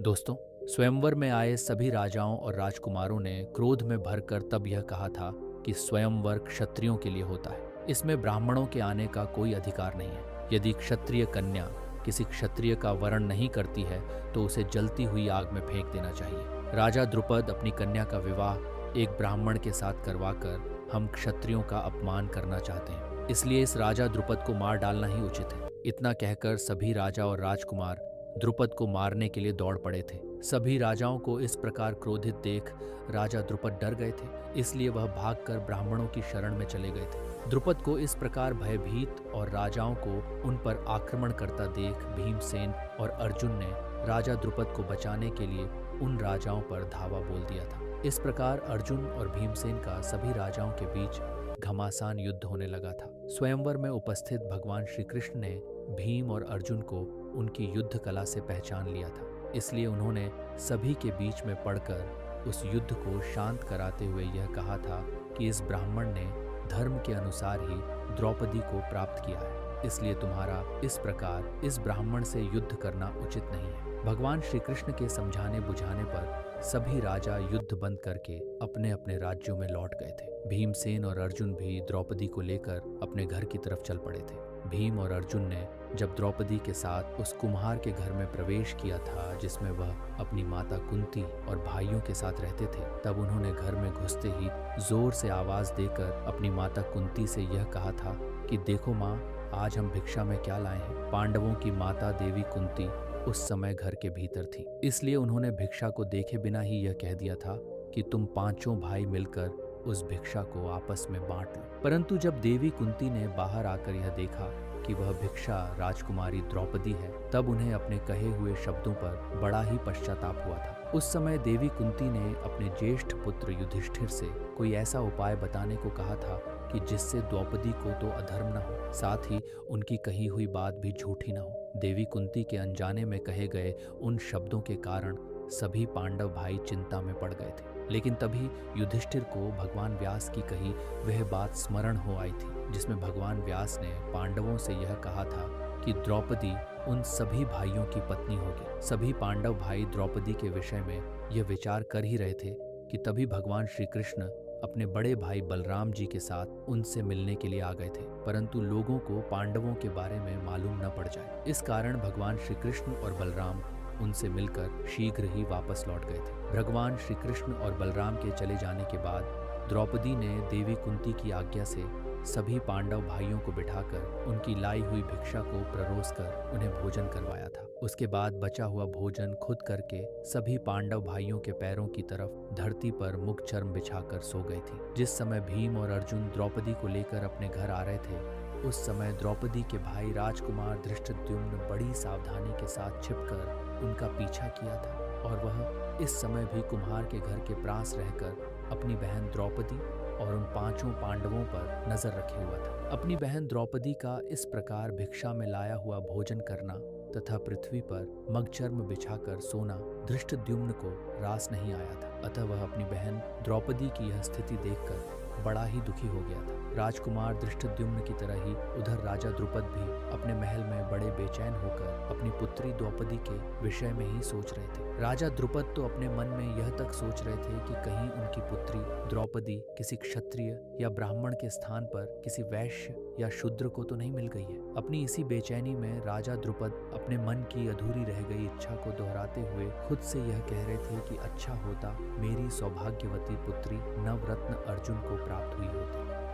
दोस्तों, स्वयंवर में आए सभी राजाओं और राजकुमारों ने क्रोध में भरकर तब यह कहा था कि स्वयंवर क्षत्रियों के लिए होता है। इसमें ब्राह्मणों के आने का कोई अधिकार नहीं है। यदि क्षत्रिय कन्या किसी क्षत्रिय का वरण नहीं करती है तो उसे जलती हुई आग में फेंक देना चाहिए। राजा द्रुपद अपनी कन्या का विवाह एक ब्राह्मण के साथ करवाकर हम क्षत्रियों का अपमान करना चाहते हैं, इसलिए इस राजा द्रुपद को मार डालना ही उचित है। इतना कहकर सभी राजा और राजकुमार द्रुपद को मारने के लिए दौड़ पड़े थे। सभी राजाओं को इस प्रकार क्रोधित देख राजा द्रुपद डर गए थे, इसलिए वह भागकर ब्राह्मणों की शरण में चले गए थे। द्रुपद को इस प्रकार भयभीत और राजाओं को उन पर आक्रमण करता देख भीमसेन और अर्जुन ने राजा द्रुपद को बचाने के लिए उन राजाओं पर धावा बोल दिया था। इस प्रकार अर्जुन और भीमसेन का सभी राजाओं के बीच घमासान युद्ध होने लगा था। स्वयंवर में उपस्थित भगवान श्री कृष्ण ने भीम और अर्जुन को उनकी युद्ध कला से पहचान लिया था, इसलिए उन्होंने सभी के बीच में पड़कर उस युद्ध को शांत कराते हुए यह कहा था कि इस ब्राह्मण ने धर्म के अनुसार ही द्रौपदी को प्राप्त किया है, इसलिए तुम्हारा इस प्रकार इस ब्राह्मण से युद्ध करना उचित नहीं है। भगवान श्री कृष्ण के समझाने बुझाने पर सभी राजा युद्ध बंद करके अपने अपने राज्यों में लौट गए थे। भीमसेन और अर्जुन भी द्रौपदी को लेकर अपने घर की तरफ चल पड़े थे। भीम और अर्जुन ने जब द्रौपदी के साथ उस कुम्हार के घर में प्रवेश किया था जिसमें वह अपनी माता कुंती और भाइयों के साथ रहते थे, तब उन्होंने घर में घुसते ही जोर से आवाज देकर अपनी माता कुंती से यह कहा था कि देखो माँ, आज हम भिक्षा में क्या लाए हैं। पांडवों की माता देवी कुंती उस समय घर के भीतर थी, इसलिए उन्होंने भिक्षा को देखे बिना ही यह कह दिया था कि तुम पांचों भाई मिलकर उस भिक्षा को आपस में बांट लो। परंतु जब देवी कुंती ने बाहर आकर यह देखा कि वह भिक्षा राजकुमारी द्रौपदी है, तब उन्हें अपने कहे हुए शब्दों पर बड़ा ही पश्चाताप हुआ था। उस समय देवी कुंती ने अपने ज्येष्ठ पुत्र युधिष्ठिर से कोई ऐसा उपाय बताने को कहा था कि जिससे द्रौपदी को तो अधर्म न हो, साथ ही उनकी कही हुई बात भी झूठी न हो। देवी कुंती के अनजाने में कहे गए उन शब्दों के कारण सभी पांडव भाई चिंता में पड़ गए थे। लेकिन तभी युधिष्ठिर को भगवान व्यास की कही वह बात स्मरण हो आई थी, जिसमें भगवान व्यास ने पांडवों से यह कहा था कि द्रौपदी उन सभी भाइयों की पत्नी होगी। सभी पांडव भाई द्रौपदी के विषय में यह विचार कर ही रहे थे कि तभी भगवान श्री कृष्ण अपने बड़े भाई बलराम जी के साथ उनसे मिलने के लिए आ गए थे, परंतु लोगों को पांडवों के बारे में मालूम न पड़ जाए। इस कारण भगवान श्री कृष्ण और बलराम उनसे मिलकर शीघ्र ही वापस लौट गए थे। भगवान श्री कृष्ण और बलराम के चले जाने के बाद द्रौपदी ने देवी कुंती की आज्ञा से सभी पांडव भाइयों को बिठाकर उनकी लाई हुई भिक्षा को परोसकर उन्हें भोजन करवाया था। उसके बाद बचा हुआ भोजन खुद करके सभी पांडव भाइयों के पैरों की तरफ धरती पर मुख चर्म बिछाकर सो गई थी। जिस समय भीम और अर्जुन द्रौपदी को लेकर अपने घर आ रहे थे, उस समय द्रौपदी के भाई राजकुमार धृष्टद्युम्न बड़ी सावधानी के साथ छिपकर उनका पीछा किया था, और वह इस समय भी कुम्हार के घर के पास रहकर अपनी बहन द्रौपदी और उन पांचों पांडवों पर नजर रखे हुआ था। अपनी बहन द्रौपदी का इस प्रकार भिक्षा में लाया हुआ भोजन करना तथा पृथ्वी पर मगचर्म बिछाकर सोना धृष्टद्युम्न को रास नहीं आया था, अतः वह अपनी बहन द्रौपदी की यह स्थिति देखकर बड़ा ही दुखी हो गया था। राजकुमार धृष्टद्युम्न की तरह ही उधर राजा द्रुपद भी अपने महल में बड़े बेचैन होकर अपनी पुत्री द्रौपदी के विषय में ही सोच रहे थे। राजा द्रुपद तो अपने मन में यह तक सोच रहे थे कि कहीं उनकी पुत्री द्रौपदी किसी क्षत्रिय या ब्राह्मण के स्थान पर किसी वैश्य या शूद्र को तो नहीं मिल गई है। अपनी इसी बेचैनी में राजा द्रुपद अपने मन की अधूरी रह गई इच्छा को दोहराते हुए खुद से यह कह रहे थे कि अच्छा होता मेरी सौभाग्यवती पुत्री नवरत्न अर्जुन को प्राप्त हुई होती।